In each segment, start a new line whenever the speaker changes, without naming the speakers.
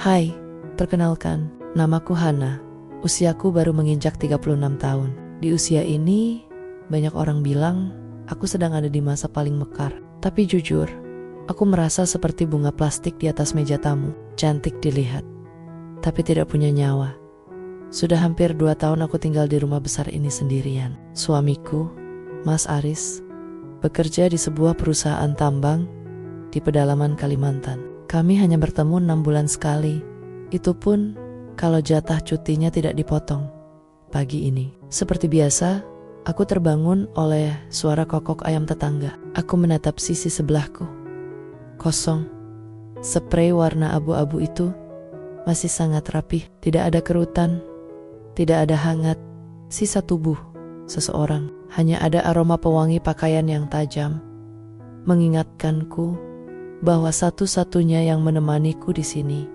Hai, perkenalkan, namaku Hana. Usiaku baru menginjak 36 tahun. Di usia ini, banyak orang bilang aku sedang ada di masa paling mekar. Tapi jujur, aku merasa seperti bunga plastik di atas meja tamu. Cantik dilihat, tapi tidak punya nyawa. Sudah hampir 2 tahun aku tinggal di rumah besar ini sendirian. Suamiku, Mas Aris, bekerja di sebuah perusahaan tambang di pedalaman Kalimantan. Kami hanya bertemu 6 bulan sekali. Itu pun kalau jatah cutinya tidak dipotong. Pagi ini, seperti biasa, aku terbangun oleh suara kokok ayam tetangga. Aku menatap sisi sebelahku. Kosong. Sprei warna abu-abu itu masih sangat rapih. Tidak ada kerutan, tidak ada hangat, sisa tubuh seseorang. Hanya ada aroma pewangi pakaian yang tajam, mengingatkanku bahwa satu-satunya yang menemaniku di sini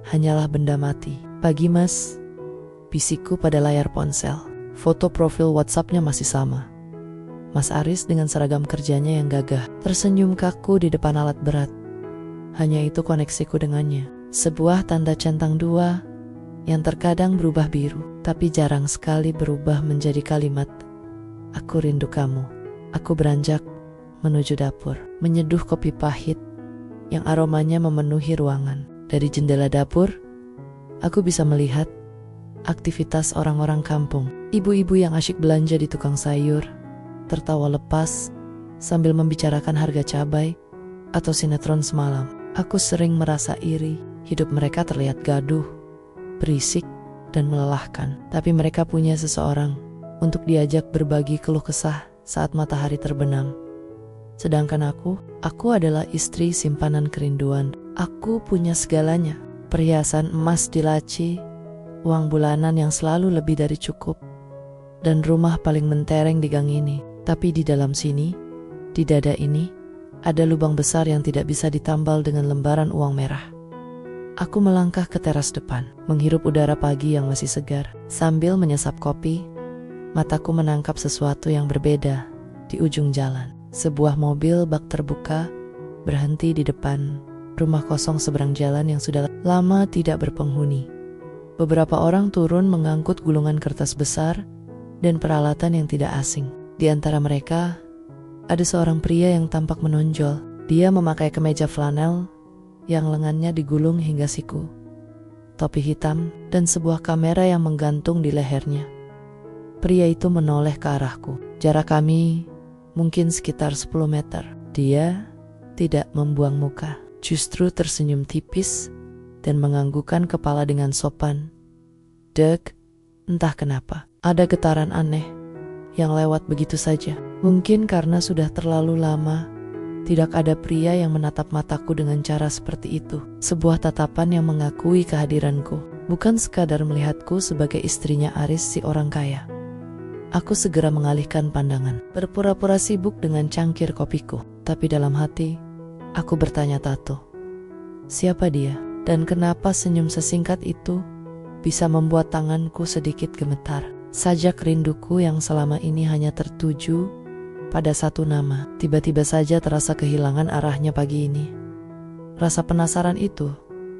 hanyalah benda mati. Pagi mas, bisikku pada layar ponsel. Foto profil WhatsApp-nya masih sama. Mas Aris dengan seragam kerjanya yang gagah, tersenyum kaku di depan alat berat. Hanya itu koneksiku dengannya. Sebuah tanda centang 2 yang terkadang berubah biru, tapi jarang sekali berubah menjadi kalimat, "Aku rindu kamu." Aku beranjak menuju dapur, menyeduh kopi pahit yang aromanya memenuhi ruangan. Dari jendela dapur, aku bisa melihat aktivitas orang-orang kampung. Ibu-ibu yang asyik belanja di tukang sayur, tertawa lepas sambil membicarakan harga cabai atau sinetron semalam. Aku sering merasa iri. Hidup mereka terlihat gaduh, berisik, dan melelahkan. Tapi mereka punya seseorang untuk diajak berbagi keluh kesah saat matahari terbenam. Sedangkan aku adalah istri simpanan kerinduan. Aku punya segalanya. Perhiasan emas di laci, uang bulanan yang selalu lebih dari cukup, dan rumah paling mentereng di gang ini. Tapi di dalam sini, di dada ini, ada lubang besar yang tidak bisa ditambal dengan lembaran uang merah. Aku melangkah ke teras depan, menghirup udara pagi yang masih segar. Sambil menyesap kopi, mataku menangkap sesuatu yang berbeda di ujung jalan. Sebuah mobil bak terbuka berhenti di depan rumah kosong seberang jalan yang sudah lama tidak berpenghuni. Beberapa orang turun mengangkut gulungan kertas besar dan peralatan yang tidak asing. Di antara mereka, ada seorang pria yang tampak menonjol. Dia memakai kemeja flanel yang lengannya digulung hingga siku, topi hitam, dan sebuah kamera yang menggantung di lehernya. Pria itu menoleh ke arahku. Jarak kami mungkin sekitar 10 meter. Dia tidak membuang muka, justru tersenyum tipis dan menganggukkan kepala dengan sopan. Dek, entah kenapa, ada getaran aneh yang lewat begitu saja. Mungkin karena sudah terlalu lama tidak ada pria yang menatap mataku dengan cara seperti itu. Sebuah tatapan yang mengakui kehadiranku, bukan sekadar melihatku sebagai istrinya Aris si orang kaya. Aku segera mengalihkan pandangan, berpura-pura sibuk dengan cangkir kopiku. Tapi dalam hati, aku bertanya-tatu, siapa dia? Dan kenapa senyum sesingkat itu bisa membuat tanganku sedikit gemetar? Sajak rinduku yang selama ini hanya tertuju pada satu nama, tiba-tiba saja terasa kehilangan arahnya pagi ini. Rasa penasaran itu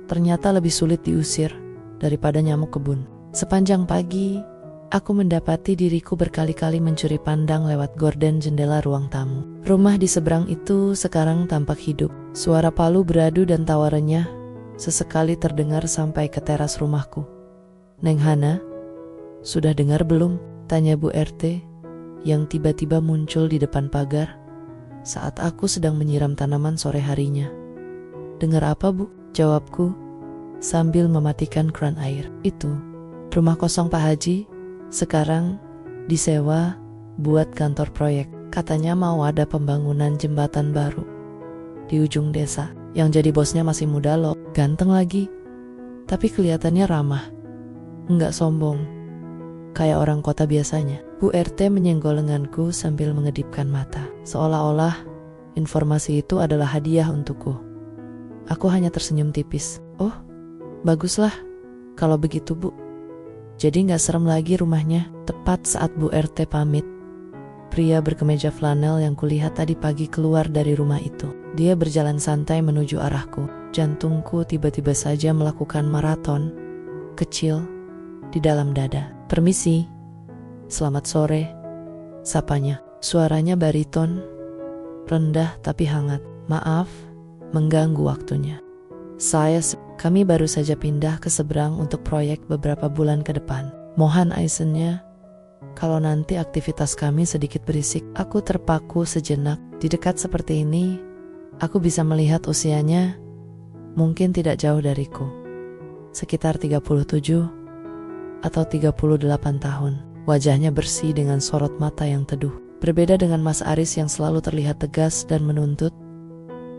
ternyata lebih sulit diusir daripada nyamuk kebun. Sepanjang pagi, aku mendapati diriku berkali-kali mencuri pandang lewat gorden jendela ruang tamu. Rumah di seberang itu sekarang tampak hidup. Suara palu beradu dan tawa renyah sesekali terdengar sampai ke teras rumahku. "Neng Hana, sudah dengar belum?" tanya Bu RT yang tiba-tiba muncul di depan pagar saat aku sedang menyiram tanaman sore harinya. "Dengar apa, Bu?" jawabku sambil mematikan keran air. "Itu, rumah kosong Pak Haji sekarang disewa buat kantor proyek. Katanya mau ada pembangunan jembatan baru di ujung desa. Yang jadi bosnya masih muda loh, ganteng lagi, tapi kelihatannya ramah, enggak sombong, kayak orang kota biasanya." Bu RT menyenggol lenganku sambil mengedipkan mata, seolah-olah informasi itu adalah hadiah untukku. Aku hanya tersenyum tipis. "Oh, baguslah kalau begitu, Bu. Jadi gak serem lagi rumahnya." Tepat saat Bu RT pamit, pria berkemeja flanel yang kulihat tadi pagi keluar dari rumah itu. Dia berjalan santai menuju arahku. jantungku tiba-tiba saja melakukan maraton kecil di dalam dada. "Permisi, selamat sore," sapanya. Suaranya bariton, rendah tapi hangat. "Maaf, mengganggu waktunya. Kami baru saja pindah ke seberang untuk proyek beberapa bulan ke depan. Mohon aisennya kalau nanti aktivitas kami sedikit berisik." Aku terpaku sejenak. Di dekat seperti ini, aku bisa melihat usianya mungkin tidak jauh dariku. Sekitar 37 atau 38 tahun. Wajahnya bersih dengan sorot mata yang teduh. Berbeda dengan Mas Aris yang selalu terlihat tegas dan menuntut,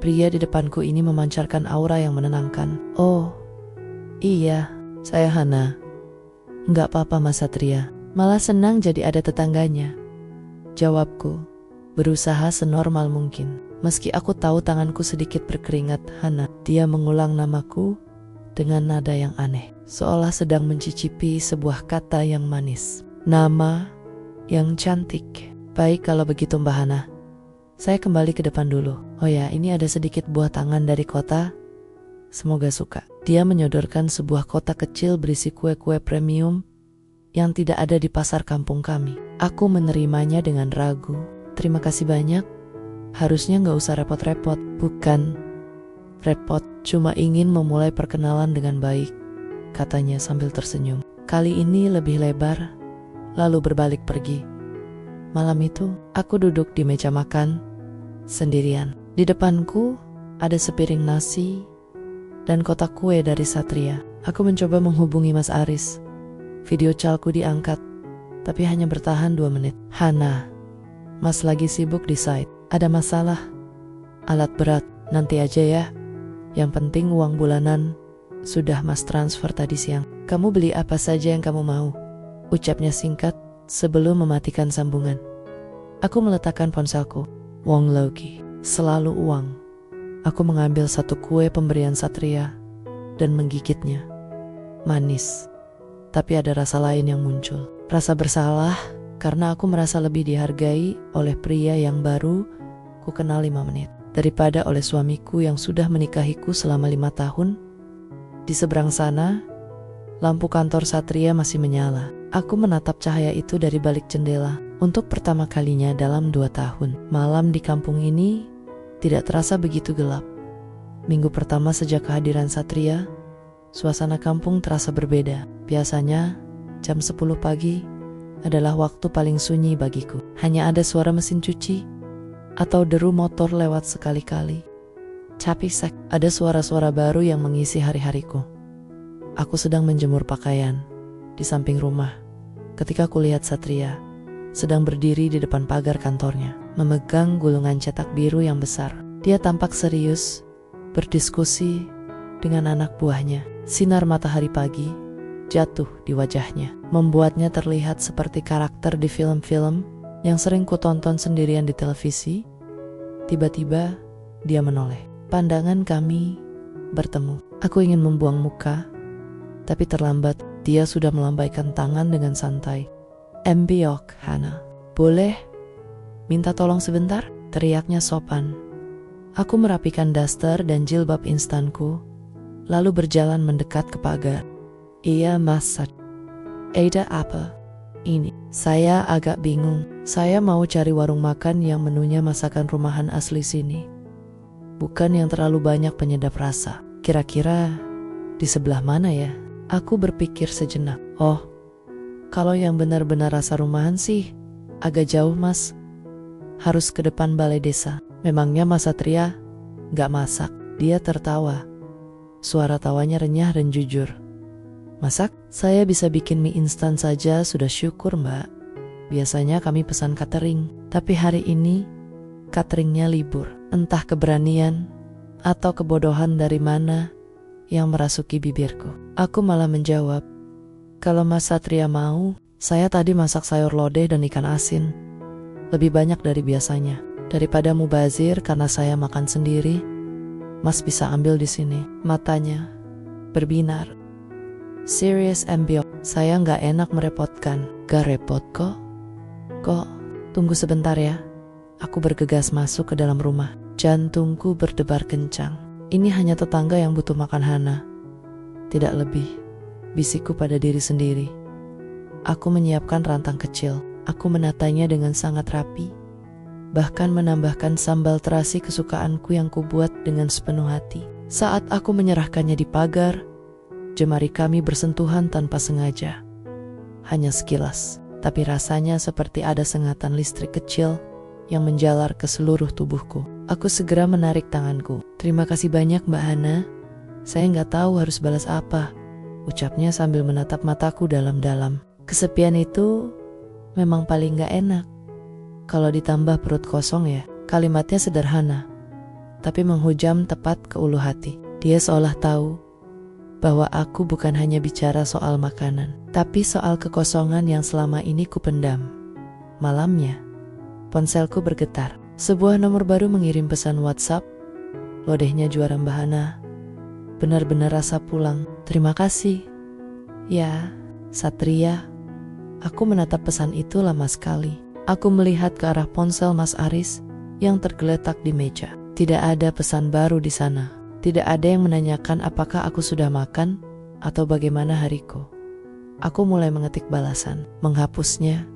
pria di depanku ini memancarkan aura yang menenangkan. "Oh, iya, saya Hana." "Enggak apa-apa Mas Satria, malah senang jadi ada tetangganya," jawabku, berusaha senormal mungkin. Meski aku tahu tanganku sedikit berkeringat. "Hana." Dia mengulang namaku dengan nada yang aneh, seolah sedang mencicipi sebuah kata yang manis. Nama yang cantik. "Baik kalau begitu Mbak Hana. Saya kembali ke depan dulu. Oh ya, ini ada sedikit buah tangan dari kota. Semoga suka." Dia menyodorkan sebuah kotak kecil berisi kue-kue premium yang tidak ada di pasar kampung kami. Aku menerimanya dengan ragu. "Terima kasih banyak. Harusnya nggak usah repot-repot." "Bukan repot, cuma ingin memulai perkenalan dengan baik," katanya sambil tersenyum. Kali ini lebih lebar, lalu berbalik pergi. Malam itu, aku duduk di meja makan sendirian. Di depanku ada sepiring nasi dan kotak kue dari Satria. Aku mencoba menghubungi Mas Aris. Video callku diangkat, tapi hanya bertahan 2 menit. "Hana, Mas lagi sibuk di site. Ada masalah? Alat berat, nanti aja ya. Yang penting uang bulanan sudah Mas transfer tadi siang. Kamu beli apa saja yang kamu mau," ucapnya singkat sebelum mematikan sambungan. Aku meletakkan ponselku. Wong Loki, selalu uang. Aku mengambil satu kue pemberian Satria dan menggigitnya. Manis, tapi ada rasa lain yang muncul. Rasa bersalah karena aku merasa lebih dihargai oleh pria yang baru ku kenal 5 menit daripada oleh suamiku yang sudah menikahiku selama 5 tahun. Di seberang sana, lampu kantor Satria masih menyala. Aku menatap cahaya itu dari balik jendela. Untuk pertama kalinya dalam 2 tahun, malam di kampung ini tidak terasa begitu gelap. Minggu pertama sejak kehadiran Satria, suasana kampung terasa berbeda. Biasanya, jam 10 pagi adalah waktu paling sunyi bagiku. Hanya ada suara mesin cuci atau deru motor lewat sekali-kali. Tapi ada suara-suara baru yang mengisi hari-hariku. Aku sedang menjemur pakaian di samping rumah ketika kulihat Satria sedang berdiri di depan pagar kantornya, memegang gulungan cetak biru yang besar. Dia tampak serius, berdiskusi dengan anak buahnya. Sinar matahari pagi jatuh di wajahnya, membuatnya terlihat seperti karakter di film-film yang sering kutonton sendirian di televisi. Tiba-tiba, dia menoleh. Pandangan kami bertemu. Aku ingin membuang muka, tapi terlambat. Dia sudah melambaikan tangan dengan santai. "Mbiok, Hana. Boleh minta tolong sebentar?" teriaknya sopan. Aku merapikan daster dan jilbab instanku, lalu berjalan mendekat ke pagar. "Iya Mas, ada apa ini?" "Saya agak bingung. Saya mau cari warung makan yang menunya masakan rumahan asli sini. Bukan yang terlalu banyak penyedap rasa. Kira-kira di sebelah mana ya?" Aku berpikir sejenak. "Oh, kalau yang benar-benar rasa rumahan sih agak jauh Mas. Harus ke depan balai desa." "Memangnya Mas Satria gak masak?" Dia tertawa. Suara tawanya renyah dan jujur. "Masak? Saya bisa bikin mie instan saja sudah syukur Mbak. Biasanya kami pesan catering. Tapi hari ini cateringnya libur. Entah keberanian atau kebodohan dari mana yang merasuki bibirku. Aku malah menjawab, "Kalau Mas Satria mau, saya tadi masak sayur lodeh dan ikan asin. Lebih banyak dari biasanya. Daripada mubazir karena saya makan sendiri, Mas bisa ambil di sini." Matanya berbinar. "Serius Mbiok, saya gak enak merepotkan." "Gak repot kok." "Kok, tunggu sebentar ya." Aku bergegas masuk ke dalam rumah. Jantungku berdebar kencang. Ini hanya tetangga yang butuh makan Hana, tidak lebih, bisikku pada diri sendiri. Aku menyiapkan rantang kecil. Aku menatanya dengan sangat rapi, bahkan menambahkan sambal terasi kesukaanku yang kubuat dengan sepenuh hati. Saat aku menyerahkannya di pagar, jemari kami bersentuhan tanpa sengaja. Hanya sekilas, tapi rasanya seperti ada sengatan listrik kecil yang menjalar ke seluruh tubuhku. Aku segera menarik tanganku. "Terima kasih banyak Mbak Hana. Saya nggak tahu harus balas apa," ucapnya sambil menatap mataku dalam-dalam. Kesepian itu memang paling gak enak. Kalau ditambah perut kosong ya. Kalimatnya sederhana, tapi menghujam tepat ke ulu hati. Dia seolah tahu bahwa aku bukan hanya bicara soal makanan, tapi soal kekosongan yang selama ini kupendam. Malamnya, ponselku bergetar. Sebuah nomor baru mengirim pesan WhatsApp. Lodehnya juara Mbak Hana. Benar-benar rasa pulang. "Terima kasih." "Ya, Satria." Aku menatap pesan itu lama sekali. Aku melihat ke arah ponsel Mas Aris yang tergeletak di meja. Tidak ada pesan baru di sana. Tidak ada yang menanyakan apakah aku sudah makan atau bagaimana hariku. Aku mulai mengetik balasan, menghapusnya,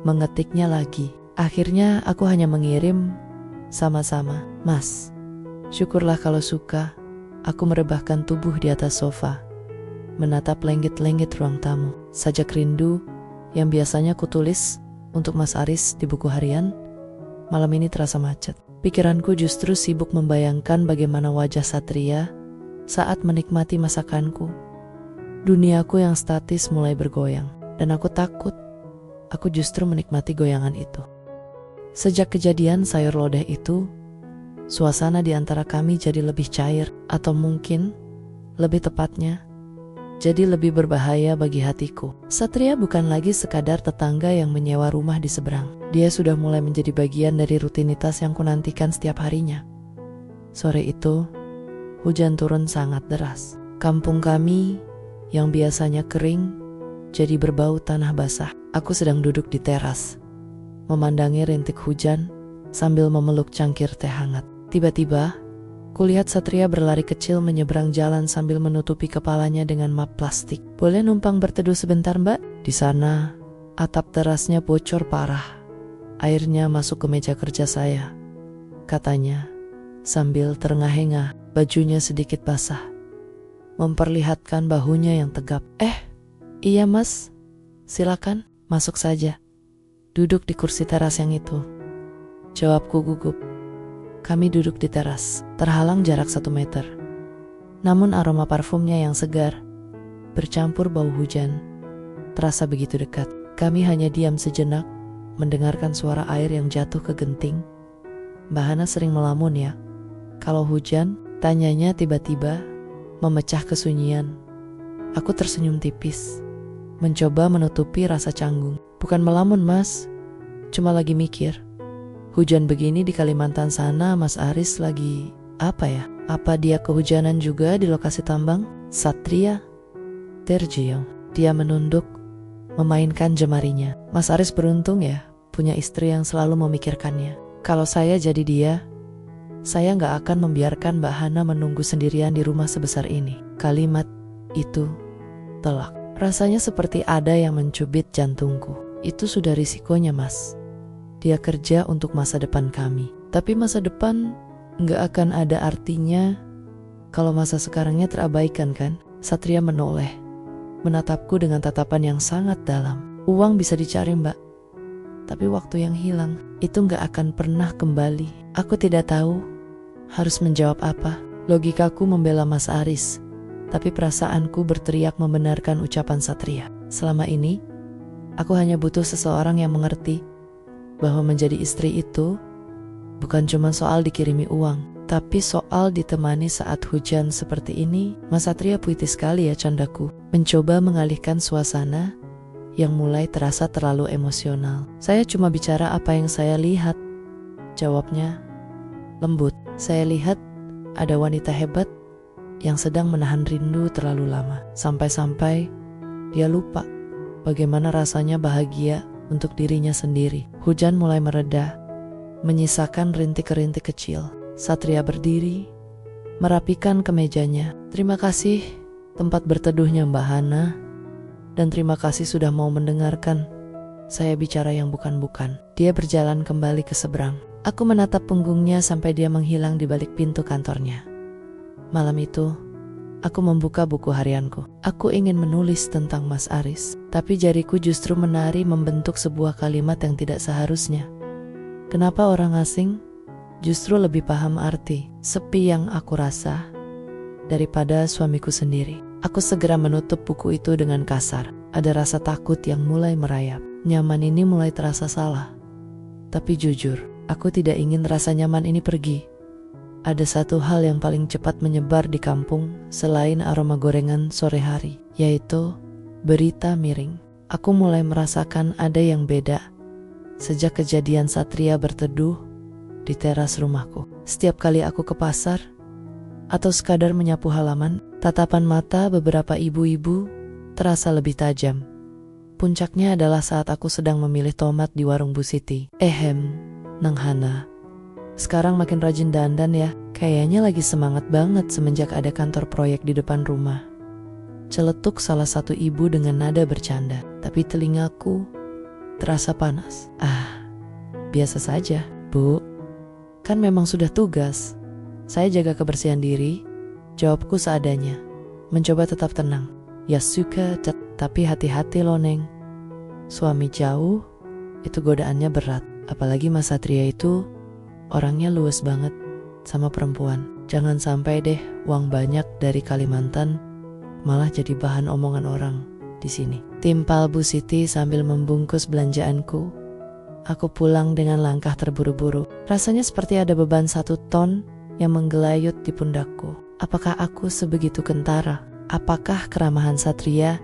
mengetiknya lagi. Akhirnya aku hanya mengirim, "Sama-sama, Mas. Syukurlah kalau suka." Aku merebahkan tubuh di atas sofa, menatap lenggit-lenggit ruang tamu. Sajak rindu yang biasanya kutulis untuk Mas Aris di buku harian, malam ini terasa macet. Pikiranku justru sibuk membayangkan bagaimana wajah Satria saat menikmati masakanku. Duniaku yang statis mulai bergoyang, dan aku takut aku justru menikmati goyangan itu. Sejak kejadian sayur lodeh itu, suasana di antara kami jadi lebih cair, atau mungkin lebih tepatnya jadi lebih berbahaya bagi hatiku. Satria bukan lagi sekadar tetangga yang menyewa rumah di seberang. Dia sudah mulai menjadi bagian dari rutinitas yang kunantikan setiap harinya. Sore itu, hujan turun sangat deras. Kampung kami yang biasanya kering jadi berbau tanah basah. Aku sedang duduk di teras, memandangi rintik hujan sambil memeluk cangkir teh hangat. Tiba-tiba, kulihat Satria berlari kecil menyeberang jalan sambil menutupi kepalanya dengan map plastik. "Boleh numpang berteduh sebentar, Mbak?" Di sana, atap terasnya bocor parah. Airnya masuk ke meja kerja saya, katanya, sambil terengah-engah, bajunya sedikit basah, memperlihatkan bahunya yang tegap. Iya Mas, silakan, masuk saja. Duduk di kursi teras yang itu," jawabku gugup. Kami duduk di teras, terhalang jarak 1 meter. Namun aroma parfumnya yang segar, bercampur bau hujan, terasa begitu dekat. Kami hanya diam sejenak, mendengarkan suara air yang jatuh ke genting. "Mbak Hana sering melamun ya kalau hujan?" tanyanya tiba-tiba, memecah kesunyian. Aku tersenyum tipis, mencoba menutupi rasa canggung. "Bukan melamun Mas, cuma lagi mikir. Hujan begini di Kalimantan sana, Mas Aris lagi apa ya? Apa dia kehujanan juga di lokasi tambang?" Satria terjiung. Dia menunduk, memainkan jemarinya. "Mas Aris beruntung ya, punya istri yang selalu memikirkannya. Kalau saya jadi dia, saya nggak akan membiarkan Mbak Hana menunggu sendirian di rumah sebesar ini." Kalimat itu telak. Rasanya seperti ada yang mencubit jantungku. Itu sudah risikonya Mas. Dia kerja untuk masa depan kami. Tapi masa depan nggak akan ada artinya kalau masa sekarangnya terabaikan kan? Satria menoleh, menatapku dengan tatapan yang sangat dalam. "Uang bisa dicari Mbak, tapi waktu yang hilang itu nggak akan pernah kembali." Aku tidak tahu harus menjawab apa. Logikaku membela Mas Aris, tapi perasaanku berteriak membenarkan ucapan Satria. Selama ini, aku hanya butuh seseorang yang mengerti bahwa menjadi istri itu bukan cuma soal dikirimi uang, tapi soal ditemani saat hujan seperti ini. Mas Satria puitis sekali ya, candaku, mencoba mengalihkan suasana yang mulai terasa terlalu emosional. "Saya cuma bicara apa yang saya lihat," jawabnya lembut. "Saya lihat ada wanita hebat yang sedang menahan rindu terlalu lama, sampai-sampai dia lupa bagaimana rasanya bahagia untuk dirinya sendiri." Hujan mulai mereda, menyisakan rintik-rintik kecil. Satria berdiri, merapikan kemejanya. Terima kasih tempat berteduhnya Mbak Hana, dan terima kasih sudah mau mendengarkan saya bicara yang bukan-bukan. Dia berjalan kembali ke seberang. Aku menatap punggungnya sampai dia menghilang di balik pintu kantornya. Malam itu, aku membuka buku harianku. Aku ingin menulis tentang Mas Aris, tapi jariku justru menari membentuk sebuah kalimat yang tidak seharusnya. Kenapa orang asing justru lebih paham arti sepi yang aku rasa daripada suamiku sendiri? Aku segera menutup buku itu dengan kasar. Ada rasa takut yang mulai merayap. Nyaman ini mulai terasa salah. Tapi jujur, aku tidak ingin rasa nyaman ini pergi. Ada satu hal yang paling cepat menyebar di kampung selain aroma gorengan sore hari, yaitu berita miring. Aku mulai merasakan ada yang beda sejak kejadian Satria berteduh di teras rumahku. Setiap kali aku ke pasar atau sekadar menyapu halaman, tatapan mata beberapa ibu-ibu terasa lebih tajam. Puncaknya adalah saat aku sedang memilih tomat di warung Bu Siti. Nang Hana, sekarang makin rajin dandan ya. Kayaknya lagi semangat banget semenjak ada kantor proyek di depan rumah. Celetuk salah satu ibu dengan nada bercanda, tapi telingaku terasa panas. Biasa saja, Bu. Kan memang sudah tugas. Saya jaga kebersihan diri, jawabku seadanya. Mencoba tetap tenang. Ya suka, tapi hati-hati loh Neng. Suami jauh, itu godaannya berat. Apalagi Mas Satria itu orangnya luwes banget sama perempuan. Jangan sampai deh uang banyak dari Kalimantan malah jadi bahan omongan orang di sini. Timpal Bu Siti sambil membungkus belanjaanku. Aku pulang dengan langkah terburu-buru. Rasanya seperti ada beban 1 ton yang menggelayut di pundakku. Apakah aku sebegitu kentara? Apakah keramahan Satria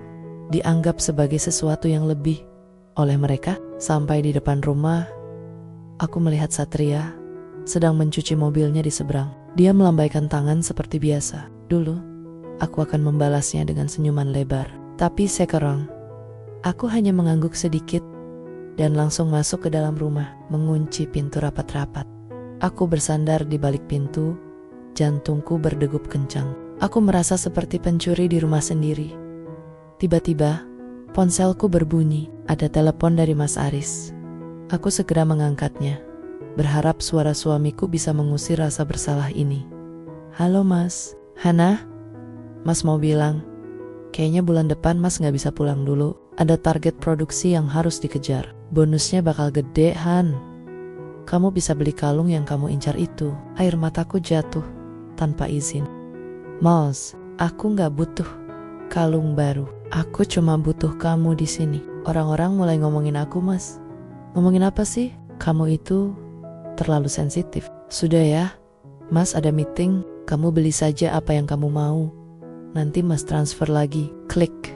dianggap sebagai sesuatu yang lebih oleh mereka? Sampai di depan rumah, aku melihat Satria sedang mencuci mobilnya di seberang. Dia melambaikan tangan seperti biasa. Dulu, aku akan membalasnya dengan senyuman lebar. Tapi sekarang, aku hanya mengangguk sedikit dan langsung masuk ke dalam rumah, mengunci pintu rapat-rapat. Aku bersandar di balik pintu, jantungku berdegup kencang. Aku merasa seperti pencuri di rumah sendiri. Tiba-tiba, ponselku berbunyi. Ada telepon dari Mas Aris. Aku segera mengangkatnya, berharap suara suamiku bisa mengusir rasa bersalah ini. Halo Mas. Hana? Mas mau bilang, kayaknya bulan depan Mas gak bisa pulang dulu. Ada target produksi yang harus dikejar. Bonusnya bakal gede, Han. Kamu bisa beli kalung yang kamu incar itu. Air mataku jatuh tanpa izin. Mas, aku gak butuh kalung baru. Aku cuma butuh kamu di sini. Orang-orang mulai ngomongin aku, Mas. Ngomongin apa sih? Kamu itu terlalu sensitif. Sudah ya, Mas ada meeting. Kamu beli saja apa yang kamu mau. Nanti Mas transfer lagi. Klik.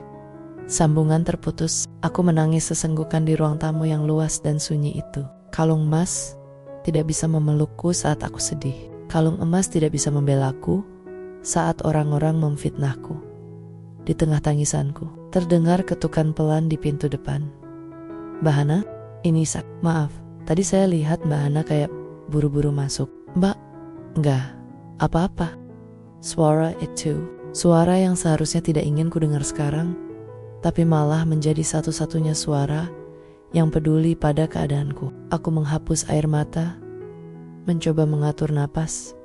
Sambungan terputus. Aku menangis sesenggukan di ruang tamu yang luas dan sunyi itu. Kalung emas tidak bisa memelukku saat aku sedih. Kalung emas tidak bisa membelaku saat orang-orang memfitnahku. Di tengah tangisanku, terdengar ketukan pelan di pintu depan. Mbak Hana, ini Sak. Maaf, tadi saya lihat Mbak Hana kayak buru-buru masuk. Mbak, enggak, apa-apa. Suara itu, suara yang seharusnya tidak ingin ku dengar sekarang, tapi malah menjadi satu-satunya suara yang peduli pada keadaanku. Aku menghapus air mata, mencoba mengatur napas,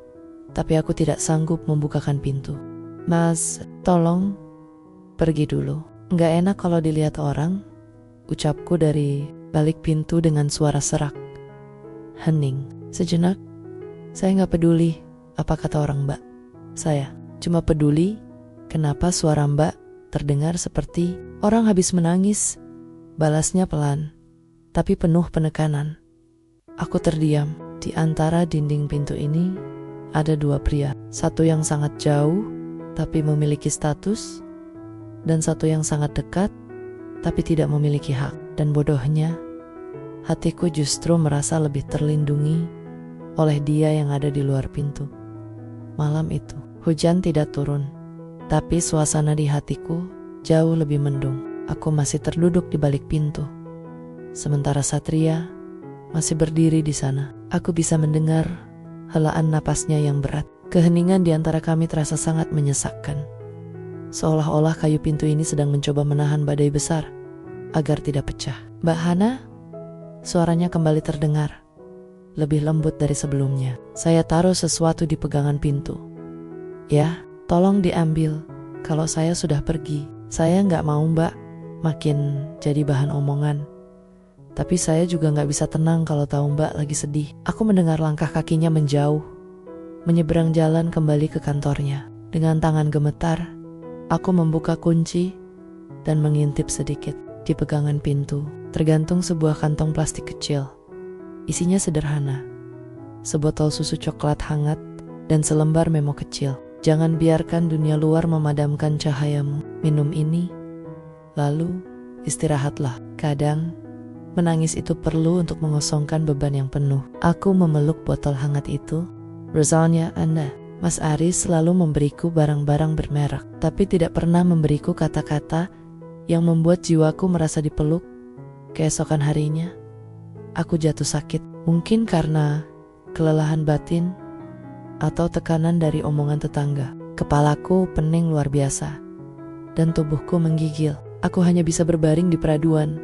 tapi aku tidak sanggup membukakan pintu. Mas, tolong pergi dulu. Nggak enak kalau dilihat orang, ucapku dari balik pintu dengan suara serak. Hening. Sejenak, saya nggak peduli apa kata orang Mbak. Saya cuma peduli kenapa suara Mbak terdengar seperti orang habis menangis. Balasnya pelan, tapi penuh penekanan. Aku terdiam. Di antara dinding pintu ini ada 2 pria. Satu yang sangat jauh, tapi memiliki status. Dan satu yang sangat dekat, tapi tidak memiliki hak. Dan bodohnya, hatiku justru merasa lebih terlindungi oleh dia yang ada di luar pintu. Malam itu, hujan tidak turun, tapi suasana di hatiku jauh lebih mendung. Aku masih terduduk di balik pintu, sementara Satria masih berdiri di sana. Aku bisa mendengar helaan napasnya yang berat. Keheningan di antara kami terasa sangat menyesakkan. Seolah-olah kayu pintu ini sedang mencoba menahan badai besar agar tidak pecah. "Mbak Hana?" Suaranya kembali terdengar, lebih lembut dari sebelumnya. Saya taruh sesuatu di pegangan pintu. "Ya, tolong diambil kalau saya sudah pergi." "Saya nggak mau, Mbak." Makin jadi bahan omongan. Tapi saya juga nggak bisa tenang kalau tahu Mbak lagi sedih. Aku mendengar langkah kakinya menjauh, menyeberang jalan kembali ke kantornya. Dengan tangan gemetar, aku membuka kunci dan mengintip sedikit. Di pegangan pintu tergantung sebuah kantong plastik kecil. Isinya sederhana, sebotol susu coklat hangat dan selembar memo kecil. "Jangan biarkan dunia luar memadamkan cahayamu. Minum ini, lalu istirahatlah." Kadang menangis itu perlu untuk mengosongkan beban yang penuh. Aku memeluk botol hangat itu. "Rosalnya Anda." Mas Aris selalu memberiku barang-barang bermerek, tapi tidak pernah memberiku kata-kata yang membuat jiwaku merasa dipeluk. Keesokan harinya, aku jatuh sakit. Mungkin karena kelelahan batin atau tekanan dari omongan tetangga. Kepalaku pening luar biasa dan tubuhku menggigil. Aku hanya bisa berbaring di peraduan,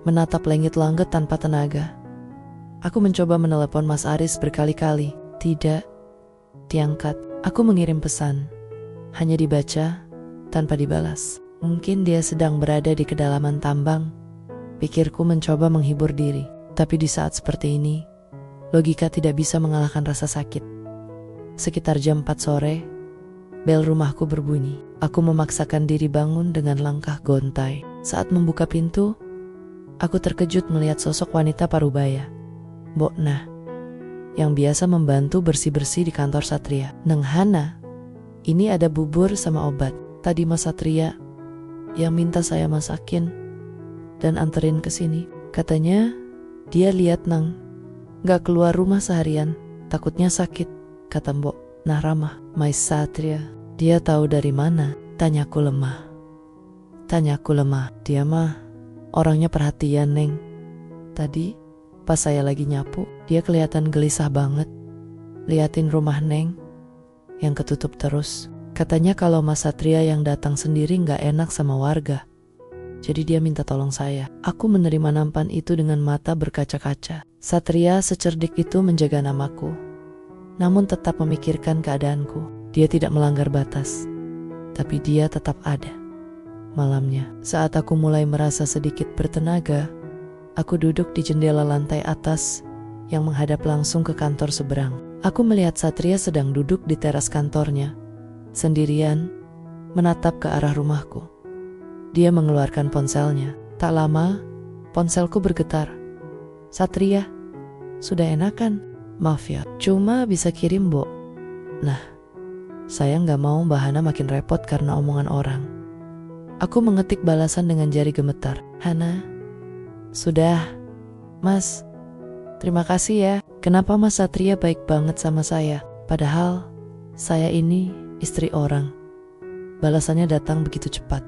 menatap langit langit tanpa tenaga. Aku mencoba menelepon Mas Aris berkali-kali. Tidak diangkat. Aku mengirim pesan, hanya dibaca tanpa dibalas. Mungkin dia sedang berada di kedalaman tambang. Pikirku mencoba menghibur diri. Tapi di saat seperti ini, logika tidak bisa mengalahkan rasa sakit. Sekitar jam 4 sore, bel rumahku berbunyi. Aku memaksakan diri bangun dengan langkah gontai. Saat membuka pintu, aku terkejut melihat sosok wanita parubaya, Mbok Nah, yang biasa membantu bersih-bersih di kantor Satria. "Neng Hana, ini ada bubur sama obat. Tadi Mas Satria yang minta saya masakin dan anterin ke sini. Katanya dia lihat Nang gak keluar rumah seharian, takutnya sakit," kata Mbok Nah ramah. "Mas Satria, dia tahu dari mana?" Tanyaku lemah. "Dia mah orangnya perhatian, Neng. Tadi pas saya lagi nyapu, dia kelihatan gelisah banget liatin rumah Neng yang ketutup terus. Katanya kalau Mas Satria yang datang sendiri gak enak sama warga. Jadi dia minta tolong saya." Aku menerima nampan itu dengan mata berkaca-kaca. Satria secerdik itu menjaga namaku, namun tetap memikirkan keadaanku. Dia tidak melanggar batas, tapi dia tetap ada. Malamnya, saat aku mulai merasa sedikit bertenaga, aku duduk di jendela lantai atas yang menghadap langsung ke kantor seberang. Aku melihat Satria sedang duduk di teras kantornya, sendirian, menatap ke arah rumahku. Dia mengeluarkan ponselnya. Tak lama, ponselku bergetar. "Satria, sudah enakan? Maaf ya, cuma bisa kirim, Mbok." Nah, saya nggak mau Mbak Hana makin repot karena omongan orang. Aku mengetik balasan dengan jari gemetar. "Hana, sudah, Mas. Terima kasih ya." Kenapa Mas Satria baik banget sama saya? Padahal saya ini istri orang. Balasannya datang begitu cepat,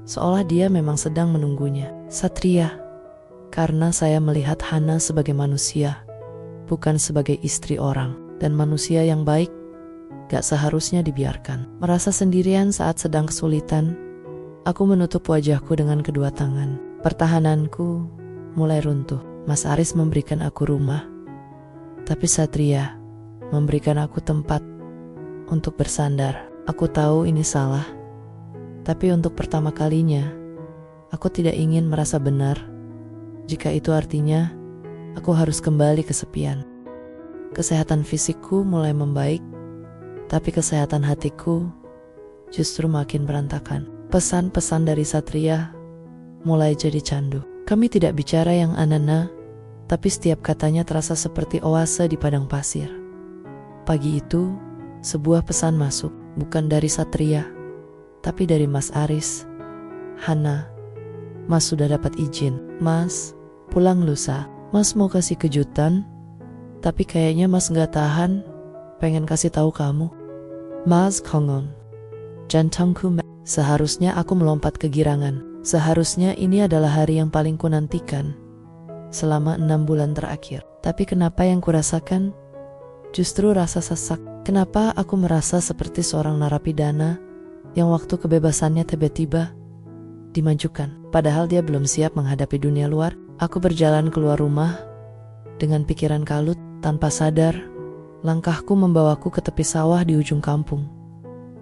seolah dia memang sedang menunggunya. "Satria, karena saya melihat Hana sebagai manusia, bukan sebagai istri orang. Dan manusia yang baik gak seharusnya dibiarkan." Merasa sendirian saat sedang kesulitan, aku menutup wajahku dengan kedua tangan. Pertahananku mulai runtuh. Mas Aris memberikan aku rumah, tapi Satria memberikan aku tempat untuk bersandar. Aku tahu ini salah, tapi untuk pertama kalinya, aku tidak ingin merasa benar jika itu artinya aku harus kembali kesepian. Kesehatan fisikku mulai membaik, tapi kesehatan hatiku justru makin berantakan. Pesan-pesan dari Satria mulai jadi candu. Kami tidak bicara yang anana, tapi setiap katanya terasa seperti oase di padang pasir. Pagi itu, sebuah pesan masuk, bukan dari Satria, tapi dari Mas Aris. "Hana, Mas sudah dapat izin. Mas, pulang lusa. Mas mau kasih kejutan, tapi kayaknya Mas gak tahan, pengen kasih tahu kamu. Mas kongon, jantungku." Seharusnya aku melompat kegirangan. Seharusnya ini adalah hari yang paling kunantikan selama 6 bulan terakhir. Tapi kenapa yang kurasakan justru rasa sesak. Kenapa aku merasa seperti seorang narapidana yang waktu kebebasannya tiba-tiba dimajukan? Padahal dia belum siap menghadapi dunia luar. Aku berjalan keluar rumah dengan pikiran kalut. Tanpa sadar, langkahku membawaku ke tepi sawah di ujung kampung.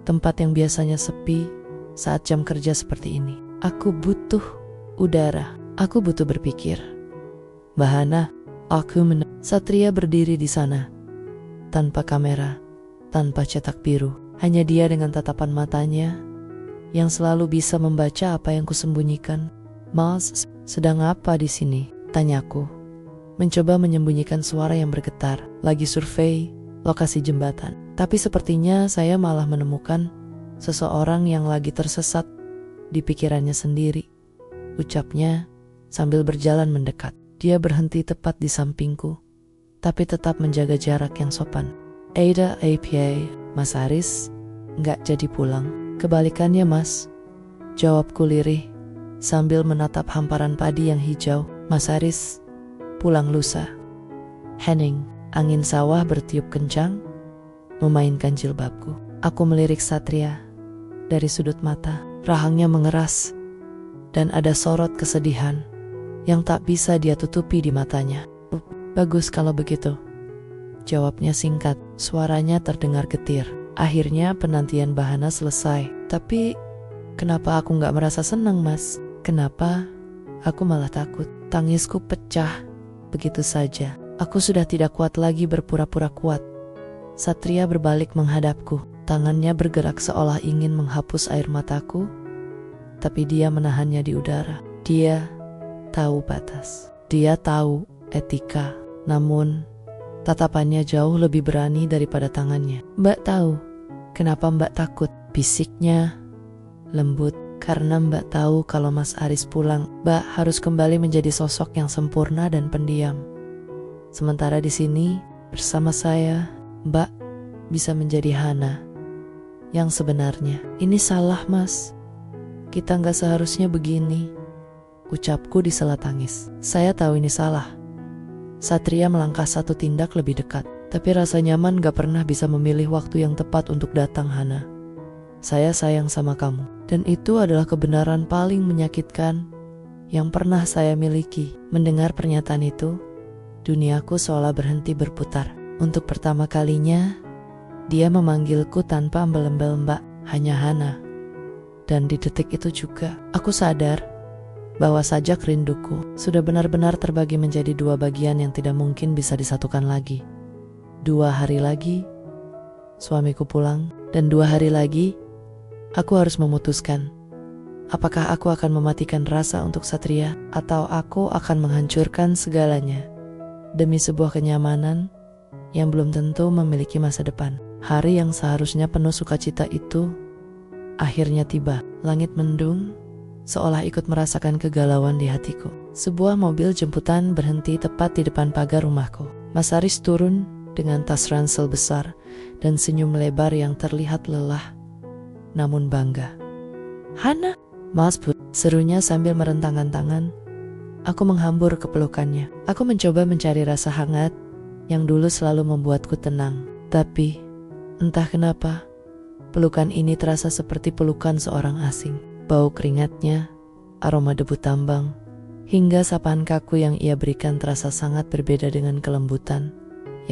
Tempat yang biasanya sepi saat jam kerja seperti ini. Aku butuh udara. Aku butuh berpikir. Bahana, Satria berdiri di sana. Tanpa kamera, tanpa cetak biru. Hanya dia dengan tatapan matanya yang selalu bisa membaca apa yang kusembunyikan. Mas, sedang apa di sini? Tanyaku. Mencoba menyembunyikan suara yang bergetar. Lagi survei lokasi jembatan. Tapi sepertinya saya malah menemukan seseorang yang lagi tersesat di pikirannya sendiri. Ucapnya sambil berjalan mendekat. Dia berhenti tepat di sampingku, tapi tetap menjaga jarak yang sopan. Ada APA, Mas Aris nggak jadi pulang. Kebalikannya mas, jawabku lirih sambil menatap hamparan padi yang hijau. Mas Aris pulang lusa. Hening, angin sawah bertiup kencang, memainkan jilbabku. Aku melirik Satria dari sudut mata. Rahangnya mengeras dan ada sorot kesedihan yang tak bisa dia tutupi di matanya. Bagus kalau begitu, jawabnya singkat. Suaranya terdengar getir. Akhirnya penantian Bahana selesai. Tapi kenapa aku gak merasa senang mas? Kenapa aku malah takut? Tangisku pecah begitu saja. Aku sudah tidak kuat lagi berpura-pura kuat. Satria berbalik menghadapku. Tangannya bergerak seolah ingin menghapus air mataku, tapi dia menahannya di udara. Dia tahu batas. Dia tahu etika. Namun tatapannya jauh lebih berani daripada tangannya. Mbak tahu kenapa mbak takut? Bisiknya lembut. Karena mbak tahu kalau Mas Aris pulang, mbak harus kembali menjadi sosok yang sempurna dan pendiam. Sementara di sini bersama saya, mbak bisa menjadi Hana yang sebenarnya. Ini salah mas. Kita gak seharusnya begini, ucapku di sela tangis. Saya tahu ini salah. Satria melangkah satu tindak lebih dekat. Tapi rasa nyaman gak pernah bisa memilih waktu yang tepat untuk datang Hana. Saya sayang sama kamu. Dan itu adalah kebenaran paling menyakitkan yang pernah saya miliki. Mendengar pernyataan itu, duniaku seolah berhenti berputar. Untuk pertama kalinya, dia memanggilku tanpa embel-embel mbak, hanya Hana. Dan di detik itu juga, aku sadar bahwa sajak rinduku sudah benar-benar terbagi menjadi dua bagian yang tidak mungkin bisa disatukan lagi. 2 hari lagi, suamiku pulang, dan 2 hari lagi, aku harus memutuskan apakah aku akan mematikan rasa untuk Satria atau aku akan menghancurkan segalanya demi sebuah kenyamanan yang belum tentu memiliki masa depan. Hari yang seharusnya penuh sukacita itu akhirnya tiba. Langit mendung, seolah ikut merasakan kegalauan di hatiku. Sebuah mobil jemputan berhenti tepat di depan pagar rumahku. Mas Aris turun dengan tas ransel besar dan senyum lebar yang terlihat lelah namun bangga. Hana, Mas Put, serunya sambil merentangkan tangan. Aku menghambur ke pelukannya. Aku mencoba mencari rasa hangat yang dulu selalu membuatku tenang. Tapi entah kenapa, pelukan ini terasa seperti pelukan seorang asing. Bau keringatnya, aroma debu tambang, hingga sapaan kaku yang ia berikan terasa sangat berbeda dengan kelembutan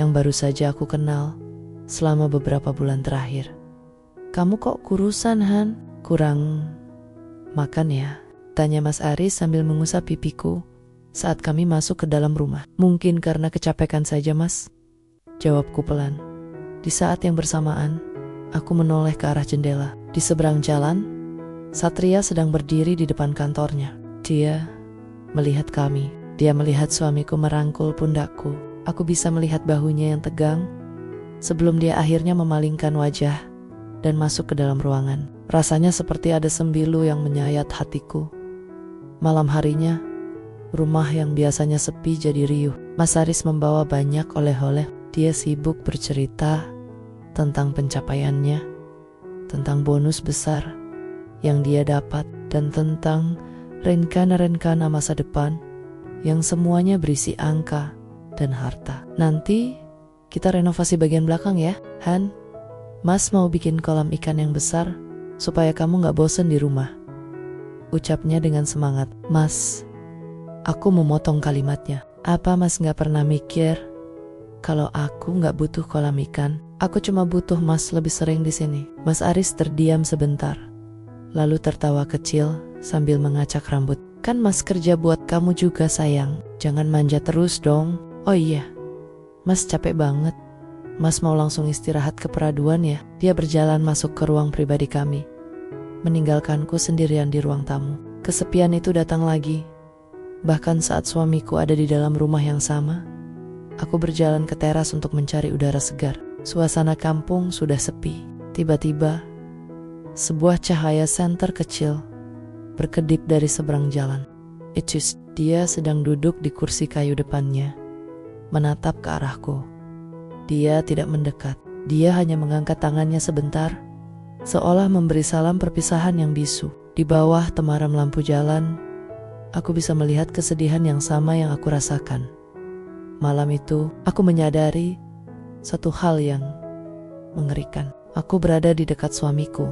yang baru saja aku kenal selama beberapa bulan terakhir. Kamu kok kurusan, Han? Kurang makan ya? Tanya Mas Aris sambil mengusap pipiku saat kami masuk ke dalam rumah. Mungkin karena kecapekan saja, Mas, jawabku pelan. Di saat yang bersamaan, aku menoleh ke arah jendela. Di seberang jalan, Satria sedang berdiri di depan kantornya. Dia melihat kami. Dia melihat suamiku merangkul pundakku. Aku bisa melihat bahunya yang tegang sebelum dia akhirnya memalingkan wajah dan masuk ke dalam ruangan. Rasanya seperti ada sembilu yang menyayat hatiku. Malam harinya, rumah yang biasanya sepi jadi riuh. Mas Aris membawa banyak oleh-oleh. Dia sibuk bercerita tentang pencapaiannya, tentang bonus besar yang dia dapat, dan tentang rencana-rencana masa depan yang semuanya berisi angka dan harta. Nanti kita renovasi bagian belakang ya, Han. Mas mau bikin kolam ikan yang besar supaya kamu gak bosen di rumah. Ucapnya dengan semangat. Mas, aku memotong kalimatnya. Apa Mas gak pernah mikir kalau aku gak butuh kolam ikan? Aku cuma butuh Mas lebih sering di sini. Mas Aris terdiam sebentar, lalu tertawa kecil sambil mengacak rambut. Kan Mas kerja buat kamu juga sayang. Jangan manja terus dong. Oh iya, Mas capek banget. Mas mau langsung istirahat ke peraduan ya? Dia berjalan masuk ke ruang pribadi kami, meninggalkanku sendirian di ruang tamu. Kesepian itu datang lagi. Bahkan saat suamiku ada di dalam rumah yang sama, aku berjalan ke teras untuk mencari udara segar. Suasana kampung sudah sepi. Tiba-tiba, sebuah cahaya senter kecil berkedip dari seberang jalan. Dia sedang duduk di kursi kayu depannya, menatap ke arahku. Dia tidak mendekat. Dia hanya mengangkat tangannya sebentar, seolah memberi salam perpisahan yang bisu. Di bawah temaram lampu jalan, aku bisa melihat kesedihan yang sama yang aku rasakan. Malam itu, aku menyadari satu hal yang mengerikan. Aku berada di dekat suamiku,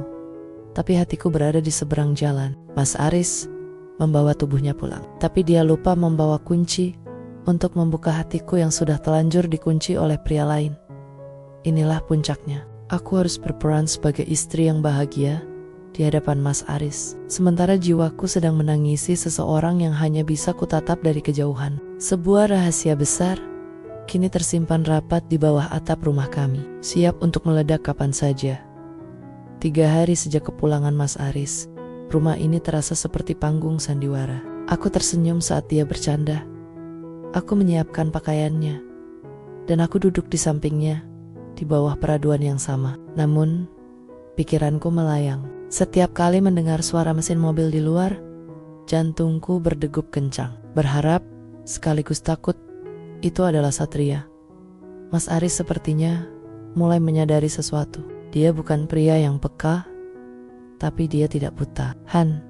tapi hatiku berada di seberang jalan. Mas Aris membawa tubuhnya pulang, tapi dia lupa membawa kunci untuk membuka hatiku yang sudah telanjur dikunci oleh pria lain. Inilah puncaknya. Aku harus berperan sebagai istri yang bahagia di hadapan Mas Aris, sementara jiwaku sedang menangisi seseorang yang hanya bisa kutatap dari kejauhan. Sebuah rahasia besar kini tersimpan rapat di bawah atap rumah kami, siap untuk meledak kapan saja. 3 hari sejak kepulangan Mas Aris, rumah ini terasa seperti panggung sandiwara. Aku tersenyum saat dia bercanda. Aku menyiapkan pakaiannya, dan aku duduk di sampingnya di bawah peraduan yang sama. Namun, pikiranku melayang. Setiap kali mendengar suara mesin mobil di luar, jantungku berdegup kencang. Berharap, sekaligus takut, itu adalah Satria. Mas Aris sepertinya mulai menyadari sesuatu. Dia bukan pria yang peka, tapi dia tidak buta. Han,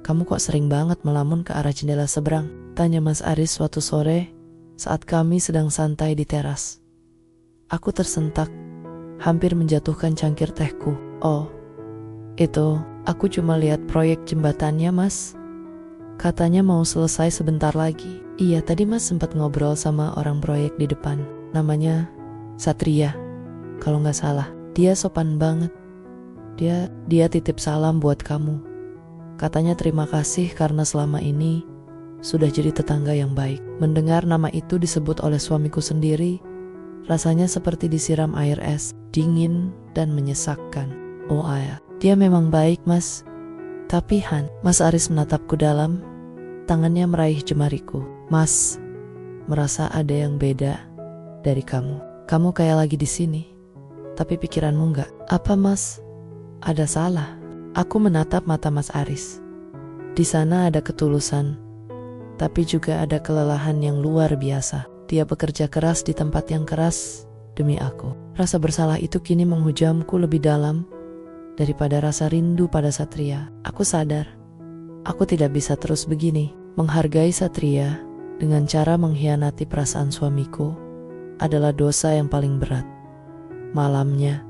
kamu kok sering banget melamun ke arah jendela seberang? Tanya Mas Aris suatu sore saat kami sedang santai di teras. Aku tersentak, hampir menjatuhkan cangkir tehku. Oh, itu, aku cuma lihat proyek jembatannya Mas. Katanya mau selesai sebentar lagi. Iya, tadi Mas sempat ngobrol sama orang proyek di depan. Namanya Satria, kalau nggak salah. Dia sopan banget. Dia titip salam buat kamu. Katanya terima kasih karena selama ini sudah jadi tetangga yang baik. Mendengar nama itu disebut oleh suamiku sendiri, rasanya seperti disiram air es, dingin dan menyesakkan. Oh ayah, dia memang baik Mas. Tapi Han, Mas Aris menatapku dalam, tangannya meraih jemariku. Mas, merasa ada yang beda dari kamu. Kamu kayak lagi di sini, tapi pikiranmu enggak. Apa Mas? Ada salah? Aku menatap mata Mas Aris. Di sana ada ketulusan, tapi juga ada kelelahan yang luar biasa. Dia bekerja keras di tempat yang keras demi aku. Rasa bersalah itu kini menghujamku lebih dalam daripada rasa rindu pada Satria. Aku sadar, aku tidak bisa terus begini. Menghargai Satria dengan cara mengkhianati perasaan suamiku adalah dosa yang paling berat. Malamnya,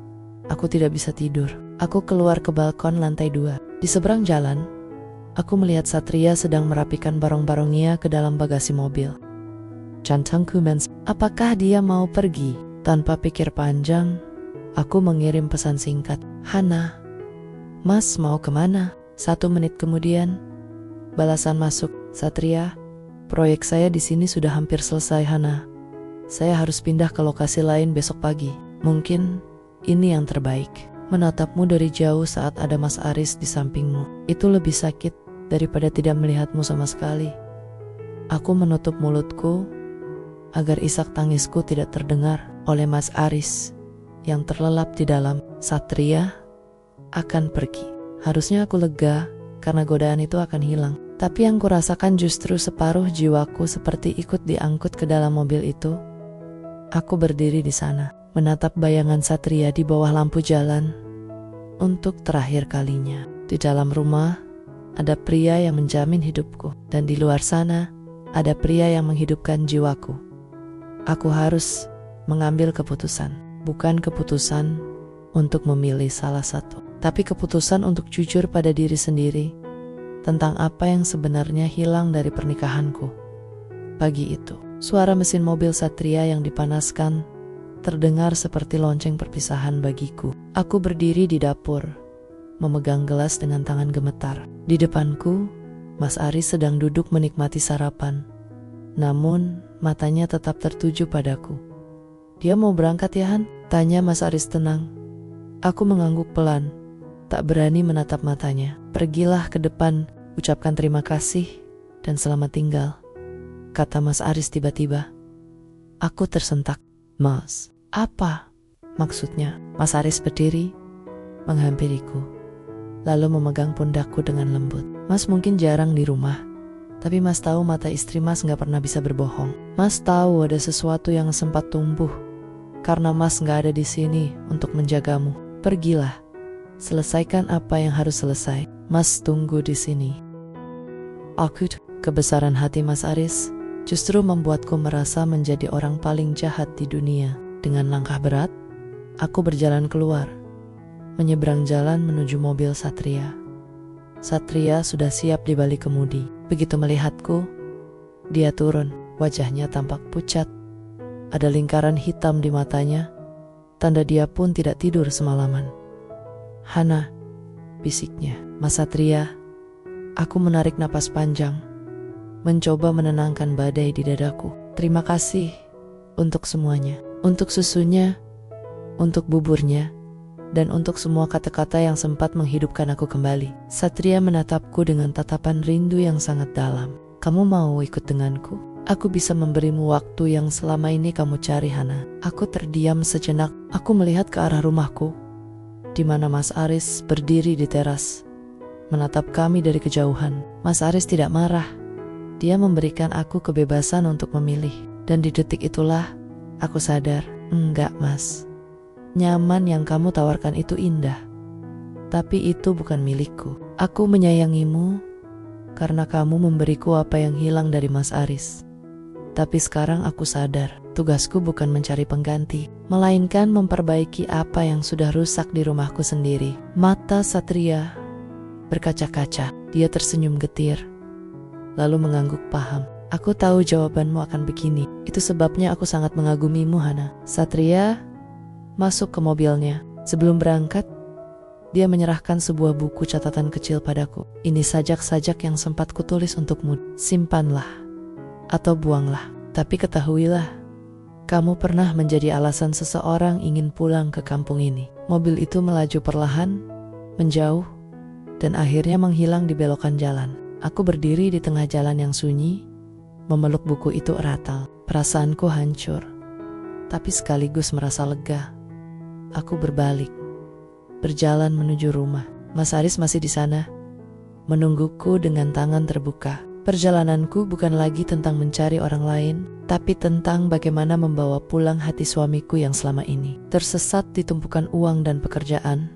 aku tidak bisa tidur. Aku keluar ke balkon lantai 2. Di seberang jalan, aku melihat Satria sedang merapikan barang-barangnya ke dalam bagasi mobil. Jantungku apakah dia mau pergi? Tanpa pikir panjang, aku mengirim pesan singkat. Hana, Mas mau kemana? 1 menit kemudian, balasan masuk. Satria, proyek saya di sini sudah hampir selesai Hana. Saya harus pindah ke lokasi lain besok pagi. Mungkin ini yang terbaik. Menatapmu dari jauh saat ada Mas Aris di sampingmu, itu lebih sakit daripada tidak melihatmu sama sekali. Aku menutup mulutku agar isak tangisku tidak terdengar oleh Mas Aris yang terlelap di dalam. Satria akan pergi. Harusnya aku lega karena godaan itu akan hilang. Tapi yang kurasakan justru separuh jiwaku seperti ikut diangkut ke dalam mobil itu. Aku berdiri di sana, menatap bayangan Satria di bawah lampu jalan untuk terakhir kalinya. Di dalam rumah ada pria yang menjamin hidupku, dan di luar sana ada pria yang menghidupkan jiwaku. Aku harus mengambil keputusan, bukan keputusan untuk memilih salah satu. Tapi keputusan untuk jujur pada diri sendiri tentang apa yang sebenarnya hilang dari pernikahanku. Pagi itu, suara mesin mobil Satria yang dipanaskan terdengar seperti lonceng perpisahan bagiku. Aku berdiri di dapur, memegang gelas dengan tangan gemetar. Di depanku, Mas Aris sedang duduk menikmati sarapan. Namun, matanya tetap tertuju padaku. "Dia mau berangkat ya, Han?" tanya Mas Aris tenang. Aku mengangguk pelan, tak berani menatap matanya. "Pergilah ke depan, ucapkan terima kasih dan selamat tinggal," kata Mas Aris tiba-tiba. Aku tersentak. "Mas, apa maksudnya?" Mas Aris berdiri, menghampiriku, lalu memegang pundakku dengan lembut. "Mas mungkin jarang di rumah, tapi Mas tahu mata istri Mas gak pernah bisa berbohong. Mas tahu ada sesuatu yang sempat tumbuh karena Mas gak ada di sini untuk menjagamu. Pergilah, selesaikan apa yang harus selesai. Mas tunggu di sini." Kebesaran hati Mas Aris justru membuatku merasa menjadi orang paling jahat di dunia. Dengan langkah berat, aku berjalan keluar, menyeberang jalan menuju mobil Satria. Satria sudah siap di balik kemudi. Begitu melihatku, dia turun. Wajahnya tampak pucat. Ada lingkaran hitam di matanya, tanda dia pun tidak tidur semalaman. "Hana," bisiknya. "Mas Satria." Aku menarik napas panjang, mencoba menenangkan badai di dadaku. "Terima kasih untuk semuanya. Untuk susunya, untuk buburnya, dan untuk semua kata-kata yang sempat menghidupkan aku kembali." Satria menatapku dengan tatapan rindu yang sangat dalam. "Kamu mau ikut denganku? Aku bisa memberimu waktu yang selama ini kamu cari, Hana." Aku terdiam sejenak. Aku melihat ke arah rumahku, di mana Mas Aris berdiri di teras, menatap kami dari kejauhan. Mas Aris tidak marah. Dia memberikan aku kebebasan untuk memilih. Dan di detik itulah aku sadar, enggak Mas, nyaman yang kamu tawarkan itu indah, tapi itu bukan milikku. Aku menyayangimu karena kamu memberiku apa yang hilang dari Mas Aris. Tapi sekarang aku sadar, tugasku bukan mencari pengganti, melainkan memperbaiki apa yang sudah rusak di rumahku sendiri. Mata Satria berkaca-kaca. Dia tersenyum getir, lalu mengangguk paham. "Aku tahu jawabanmu akan begini. Itu sebabnya aku sangat mengagumimu, Hana." Satria masuk ke mobilnya. Sebelum berangkat, dia menyerahkan sebuah buku catatan kecil padaku. "Ini sajak-sajak yang sempat kutulis untukmu. Simpanlah atau buanglah. Tapi ketahuilah, kamu pernah menjadi alasan seseorang ingin pulang ke kampung ini." Mobil itu melaju perlahan, menjauh, dan akhirnya menghilang di belokan jalan. Aku berdiri di tengah jalan yang sunyi, memeluk buku itu erat. Perasaanku hancur, tapi sekaligus merasa lega. Aku berbalik, berjalan menuju rumah. Mas Aris masih di sana, menungguku dengan tangan terbuka. Perjalananku bukan lagi tentang mencari orang lain, tapi tentang bagaimana membawa pulang hati suamiku yang selama ini tersesat di tumpukan uang dan pekerjaan.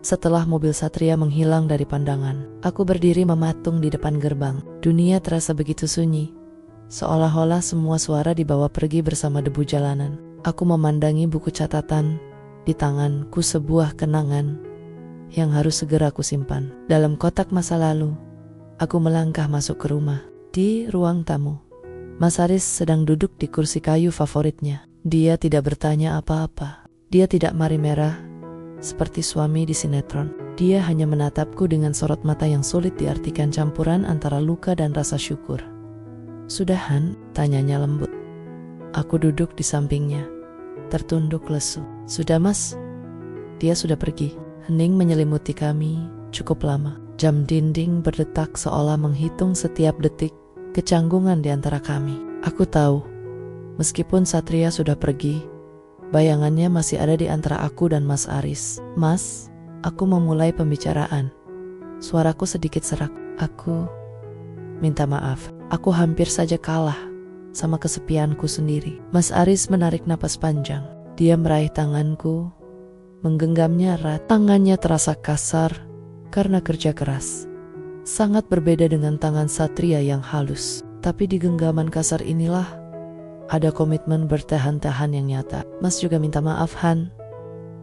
Setelah mobil Satria menghilang dari pandangan, aku berdiri mematung di depan gerbang. Dunia terasa begitu sunyi, seolah-olah semua suara dibawa pergi bersama debu jalanan. Aku memandangi buku catatan di tanganku, sebuah kenangan yang harus segera aku simpan. Dalam kotak masa lalu, aku melangkah masuk ke rumah. Di ruang tamu, Mas Aris sedang duduk di kursi kayu favoritnya. Dia tidak bertanya apa-apa. Dia tidak mari-merah seperti suami di sinetron. Dia hanya menatapku dengan sorot mata yang sulit diartikan, campuran antara luka dan rasa syukur. "Sudah, Han?" tanyanya lembut. Aku duduk di sampingnya, tertunduk lesu. "Sudah, Mas." Dia sudah pergi. Hening menyelimuti kami cukup lama. Jam dinding berdetak seolah menghitung setiap detik kecanggungan di antara kami. Aku tahu, meskipun Satria sudah pergi, bayangannya masih ada di antara aku dan Mas Aris. "Mas," aku memulai pembicaraan. Suaraku sedikit serak. "Aku minta maaf. Aku hampir saja kalah sama kesepianku sendiri." Mas Aris menarik napas panjang. Dia meraih tanganku, menggenggamnya erat. Tangannya terasa kasar karena kerja keras. Sangat berbeda dengan tangan Satria yang halus. Tapi di genggaman kasar inilah ada komitmen bertahan-tahan yang nyata. "Mas juga minta maaf, Han.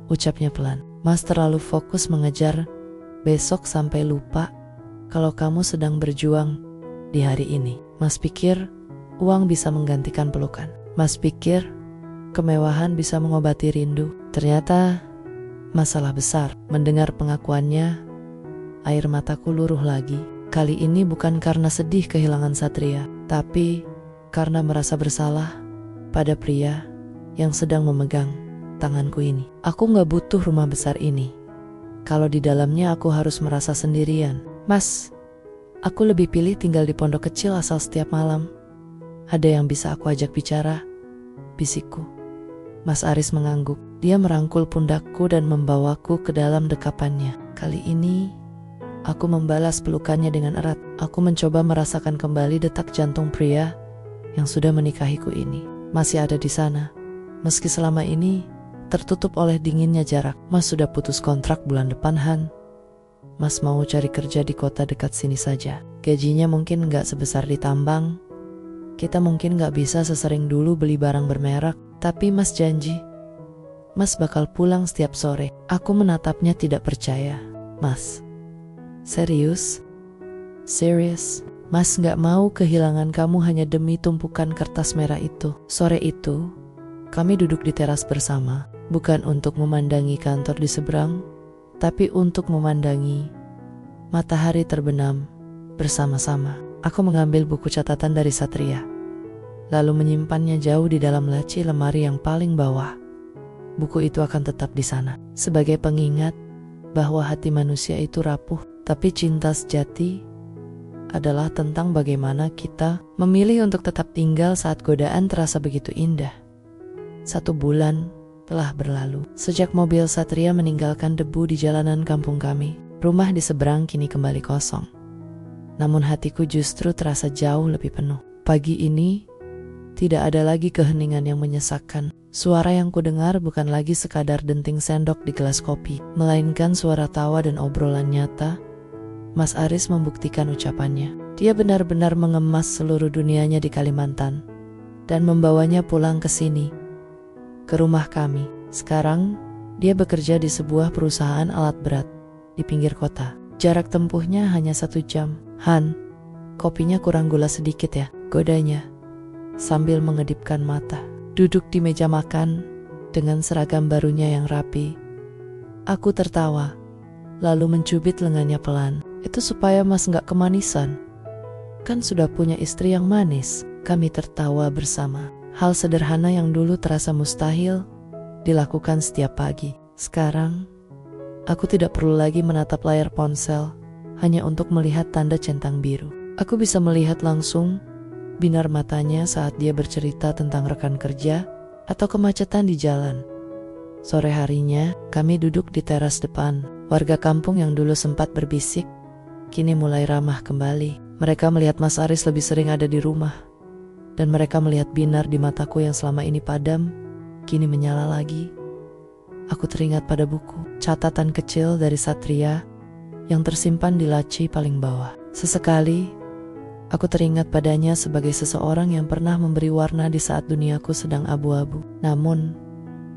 ucapnya pelan. Mas terlalu fokus mengejar besok sampai lupa kalau kamu sedang berjuang di hari ini. Mas pikir uang bisa menggantikan pelukan. Mas pikir kemewahan bisa mengobati rindu. Ternyata masalah besar. Mendengar pengakuannya, air mataku luruh lagi. Kali ini bukan karena sedih kehilangan Satria, tapi karena merasa bersalah pada pria yang sedang memegang tanganku ini. Aku gak butuh rumah besar ini kalau di dalamnya aku harus merasa sendirian. Mas, aku lebih pilih tinggal di pondok kecil asal setiap malam ada yang bisa aku ajak bicara, bisikku. Mas Aris mengangguk. Dia merangkul pundakku dan membawaku ke dalam dekapannya. Kali ini aku membalas pelukannya dengan erat. Aku mencoba merasakan kembali detak jantung pria yang sudah menikahiku ini. Masih ada di sana, meski selama ini tertutup oleh dinginnya jarak. Mas sudah putus kontrak bulan depan, Han. Mas mau cari kerja di kota dekat sini saja. Gajinya mungkin gak sebesar di tambang. Kita mungkin gak bisa sesering dulu beli barang bermerek. Tapi Mas janji, Mas bakal pulang setiap sore. Aku menatapnya tidak percaya. Mas, serius? Serius? Mas gak mau kehilangan kamu hanya demi tumpukan kertas merah itu. Sore itu, kami duduk di teras bersama. Bukan untuk memandangi kantor di seberang, tapi untuk memandangi matahari terbenam bersama-sama. Aku mengambil buku catatan dari Satria, lalu menyimpannya jauh di dalam laci lemari yang paling bawah. Buku itu akan tetap di sana sebagai pengingat bahwa hati manusia itu rapuh, tapi cinta sejati adalah tentang bagaimana kita memilih untuk tetap tinggal saat godaan terasa begitu indah. 1 bulan telah berlalu sejak mobil Satria meninggalkan debu di jalanan kampung kami. Rumah di seberang kini kembali kosong, namun hatiku justru terasa jauh lebih penuh. Pagi ini tidak ada lagi keheningan yang menyesakkan. Suara yang kudengar bukan lagi sekadar denting sendok di gelas kopi, melainkan suara tawa dan obrolan nyata. Mas Aris membuktikan ucapannya. Dia benar-benar mengemas seluruh dunianya di Kalimantan dan membawanya pulang ke sini, ke rumah kami. Sekarang dia bekerja di sebuah perusahaan alat berat di pinggir kota. Jarak tempuhnya hanya 1 jam. Han, kopinya kurang gula sedikit ya, godanya sambil mengedipkan mata. Duduk di meja makan dengan seragam barunya yang rapi, aku tertawa, lalu mencubit lengannya pelan. Itu supaya Mas gak kemanisan. Kan sudah punya istri yang manis. Kami tertawa bersama. Hal sederhana yang dulu terasa mustahil dilakukan setiap pagi. Sekarang, aku tidak perlu lagi menatap layar ponsel hanya untuk melihat tanda centang biru. Aku bisa melihat langsung binar matanya saat dia bercerita tentang rekan kerja atau kemacetan di jalan. Sore harinya, kami duduk di teras depan. Warga kampung yang dulu sempat berbisik, kini mulai ramah kembali. Mereka melihat Mas Aris lebih sering ada di rumah. Dan mereka melihat binar di mataku yang selama ini padam, kini menyala lagi. Aku teringat pada buku catatan kecil dari Satria yang tersimpan di laci paling bawah. Sesekali, aku teringat padanya sebagai seseorang yang pernah memberi warna di saat duniaku sedang abu-abu. Namun,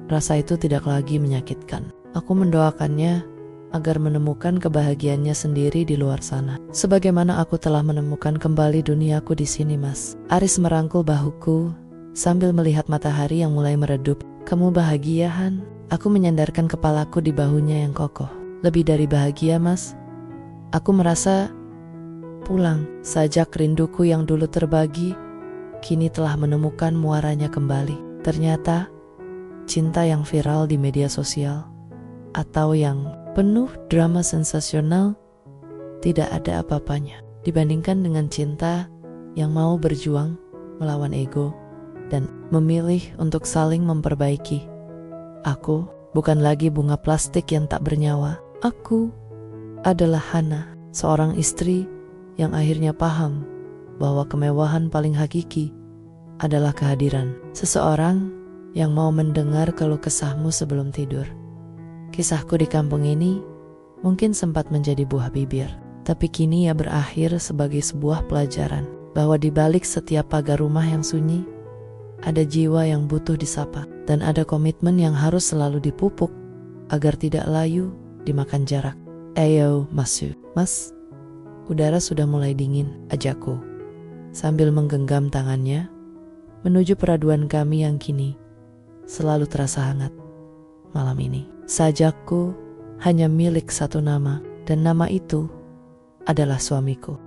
rasa itu tidak lagi menyakitkan. Aku mendoakannya agar menemukan kebahagiaannya sendiri di luar sana. Sebagaimana aku telah menemukan kembali duniaku di sini, Mas. Aris merangkul bahuku sambil melihat matahari yang mulai meredup. Kamu bahagia, Han? Aku menyandarkan kepalaku di bahunya yang kokoh. Lebih dari bahagia, Mas. Aku merasa pulang. Sajak rinduku yang dulu terbagi, kini telah menemukan muaranya kembali. Ternyata, cinta yang viral di media sosial atau yang penuh drama sensasional tidak ada apa-apanya dibandingkan dengan cinta yang mau berjuang melawan ego dan memilih untuk saling memperbaiki. Aku bukan lagi bunga plastik yang tak bernyawa. Aku adalah Hana, seorang istri yang akhirnya paham bahwa kemewahan paling hakiki adalah kehadiran seseorang yang mau mendengar keluh kesahmu sebelum tidur. Kisahku di kampung ini mungkin sempat menjadi buah bibir, tapi kini ia berakhir sebagai sebuah pelajaran bahwa di balik setiap pagar rumah yang sunyi, ada jiwa yang butuh disapa dan ada komitmen yang harus selalu dipupuk agar tidak layu dimakan jarak. Ayo masuk. Mas, udara sudah mulai dingin, ajakku. Sambil menggenggam tangannya, menuju peraduan kami yang kini selalu terasa hangat. Malam ini, sajakku hanya milik satu nama, dan nama itu adalah suamiku.